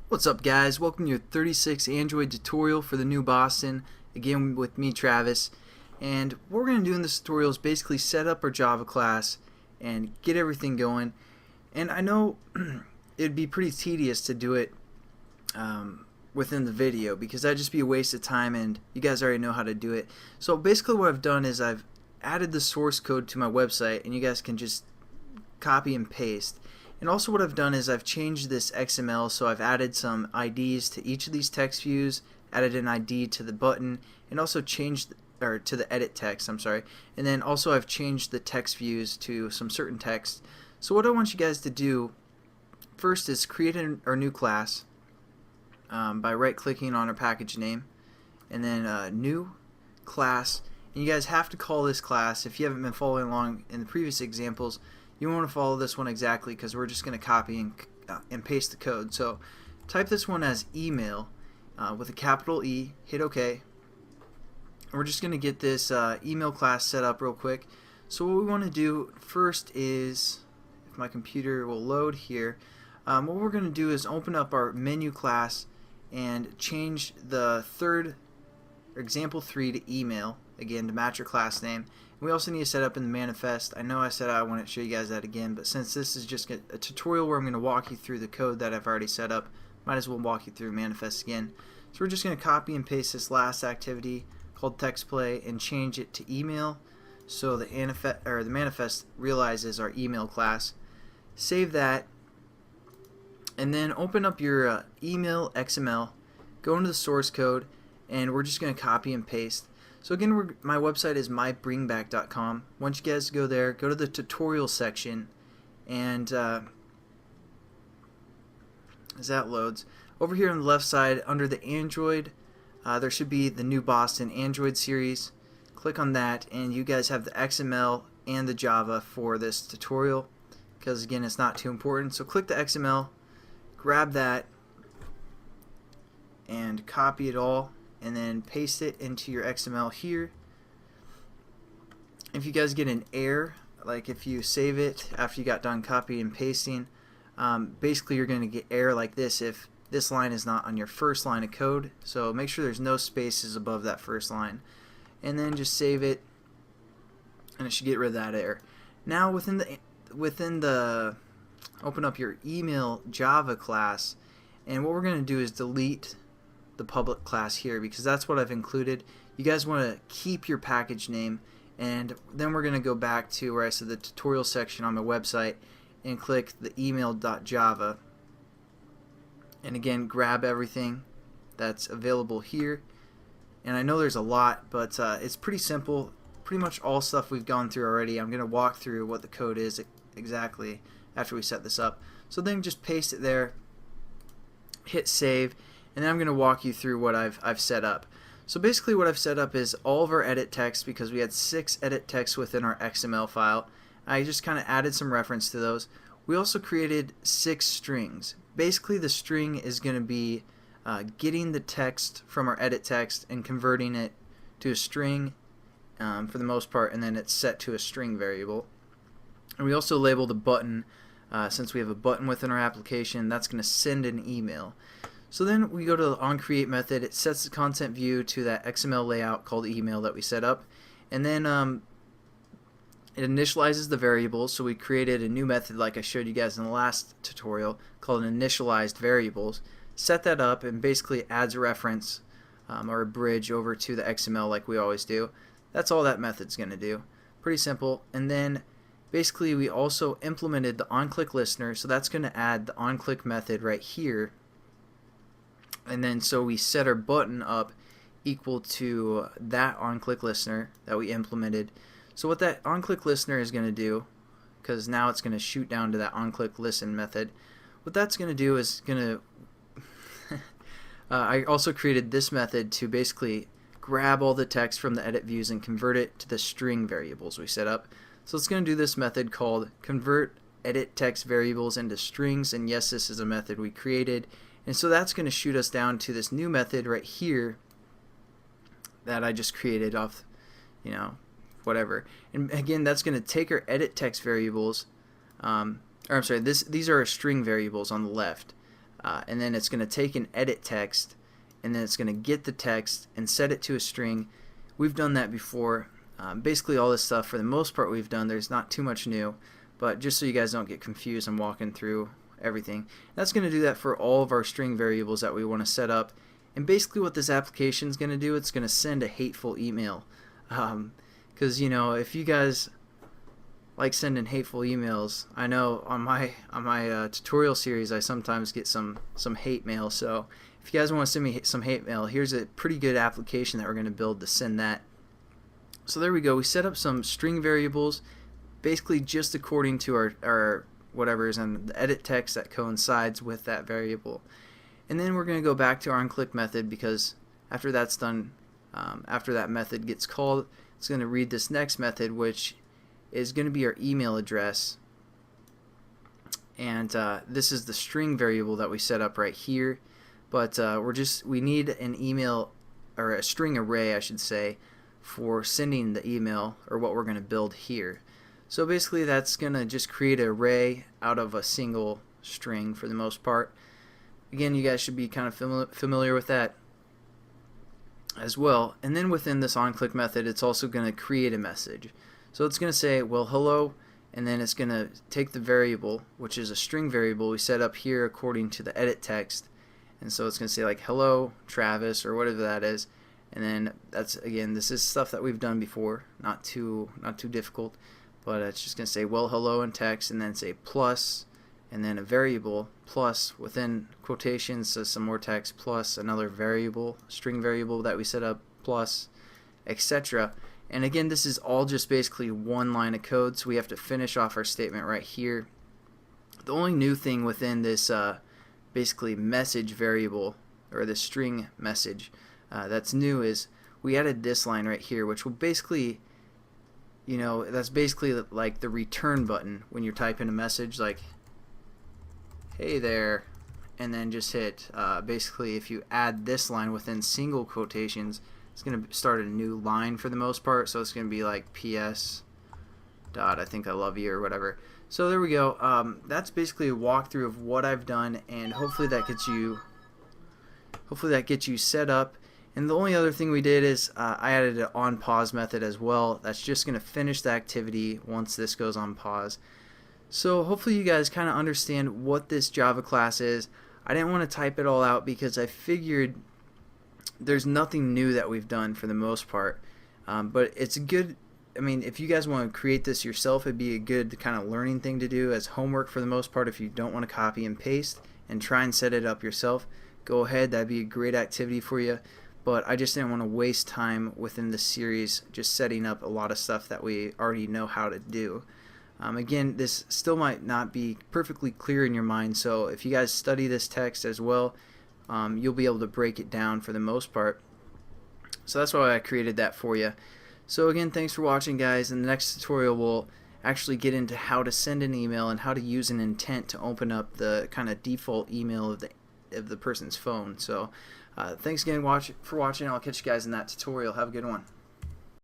What's up, guys? Welcome to your 36 Android tutorial for the new Boston, again with me, Travis. And what we're going to do in this tutorial is basically set up our Java class and get everything going. And I know it'd be pretty tedious to do it within the video because that'd just be a waste of time, and you guys already know how to do it. So basically what I've done is I've added the source code to my website, and you guys can just copy and paste. And also what I've done is I've changed this XML, so I've added some IDs to each of these text views, added an ID to the button, and also changed, or to the edit text, I'm sorry. And then also I've changed the text views to some certain text. So what I want you guys to do first is create our new class by right-clicking on our package name, and then new class. And you guys have to call this class, if you haven't been following along in the previous examples, you want to follow this one exactly because we're just going to copy and paste the code. So type this one as email with a capital E, hit OK. And we're just going to get this email class set up real quick. So what we want to do first is, if my computer will load here, what we're going to do is open up our menu class and change the example 3 to email, again to match your class name. We also need to set up in the manifest. I know I said I want to show you guys that again, but since this is just a tutorial where I'm going to walk you through the code that I've already set up, might as well walk you through manifest again. So we're just going to copy and paste this last activity called text play and change it to email, so the manifest realizes our email class. Save that, and then open up your email XML, go into the source code, and we're just going to copy and paste. So again, my website is mybringback.com. Once you guys go there, go to the tutorial section, and as that loads, over here on the left side under the Android, there should be the new Boston Android series. Click on that, and you guys have the XML and the Java for this tutorial, because again, it's not too important. So click the XML, grab that, and copy it all, and then paste it into your XML here. If you guys get an error, like if you save it after you got done copying and pasting, basically you're going to get error like this if this line is not on your first line of code. So make sure there's no spaces above that first line, and then just save it, and it should get rid of that error. Now within the open up your email Java class, and what we're going to do is delete the public class here because that's what I've included. You guys want to keep your package name, and then we're going to go back to where I said the tutorial section on my website and click the email.java, and again grab everything that's available here. And I know there's a lot, but it's pretty simple, pretty much all stuff we've gone through already. I'm going to walk through what the code is exactly after we set this up. So then just paste it there, hit save, and then I'm going to walk you through what I've set up. So basically what I've set up is all of our edit text, because we had 6 edit texts within our XML file. I just kind of added some reference to those. We also created 6 strings. Basically the string is going to be getting the text from our edit text and converting it to a string for the most part, and then it's set to a string variable. And we also labeled a button, since we have a button within our application, that's going to send an email. So then we go to the onCreate method. It sets the content view to that XML layout called email that we set up, and then it initializes the variables. So we created a new method like I showed you guys in the last tutorial called an initialized variables. Set that up and basically adds a reference or a bridge over to the XML like we always do. That's all that method's going to do. Pretty simple. And then basically we also implemented the onClick listener, so that's going to add the onClick method right here. And then so we set our button up equal to that onClick listener that we implemented. So what that onClick listener is going to do, because now it's going to shoot down to that onClick listen method, what that's going to do is going to I also created this method to basically grab all the text from the edit views and convert it to the string variables we set up. So it's going to do this method called convert edit text variables into strings, and yes, this is a method we created. And so that's going to shoot us down to this new method right here that I just created off, whatever. And again, that's going to take our edit text variables, or I'm sorry, these are our string variables on the left. and then it's going to take an edit text, and then it's going to get the text and set it to a string. We've done that before. Basically all this stuff for the most part we've done. There's not too much new, but just so you guys don't get confused, I'm walking through everything. That's going to do that for all of our string variables that we want to set up. And basically what this application is going to do, it's going to send a hateful email. Because you know, if you guys like sending hateful emails, I know on my tutorial series I sometimes get some hate mail. So if you guys want to send me some hate mail, here's a pretty good application that we're going to build to send that. So there we go. We set up some string variables, basically just according to our whatever is in the edit text that coincides with that variable. And then we're going to go back to our onClick method, because after that's done, after that method gets called, it's going to read this next method, which is going to be our email address. And this is the string variable that we set up right here. But we need an email, or a string array I should say, for sending the email, or what we're going to build here. So basically that's going to just create an array out of a single string for the most part. Again, you guys should be kind of familiar with that as well. And then within this onClick method, it's also going to create a message. So it's going to say, well, hello, and then it's going to take the variable, which is a string variable we set up here according to the edit text. And so it's going to say like hello Travis, or whatever that is. And then that's, again, this is stuff that we've done before, not too difficult, but it's just going to say well hello in text, and then say plus, and then a variable plus within quotations, so some more text, plus another variable, string variable that we set up, plus, etc. And again, this is all just basically one line of code, so we have to finish off our statement right here. The only new thing within this basically message variable, or the string message, that's new, is we added this line right here, which will basically, you know, that's basically like the return button when you're typing a message, like hey there, and then just hit basically if you add this line within single quotations, it's going to start a new line for the most part. So it's going to be like PS dot I think I love you, or whatever. So there we go. That's basically a walkthrough of what I've done, and hopefully that gets you set up. And the only other thing we did is I added an onPause method as well. That's just going to finish the activity once this goes on pause. So hopefully you guys kind of understand what this Java class is. I didn't want to type it all out because I figured there's nothing new that we've done for the most part. But it's a good, I mean, if you guys want to create this yourself, it'd be a good kind of learning thing to do as homework for the most part. If you don't want to copy and paste and try and set it up yourself, go ahead. That'd be a great activity for you. But I just didn't want to waste time within the series just setting up a lot of stuff that we already know how to do. Again, this still might not be perfectly clear in your mind, so if you guys study this text as well, you'll be able to break it down for the most part. So that's why I created that for you. So again, thanks for watching, guys. In the next tutorial, we'll actually get into how to send an email and how to use an intent to open up the kind of default email of the person's phone. So thanks again for watching. I'll catch you guys in that tutorial. Have a good one.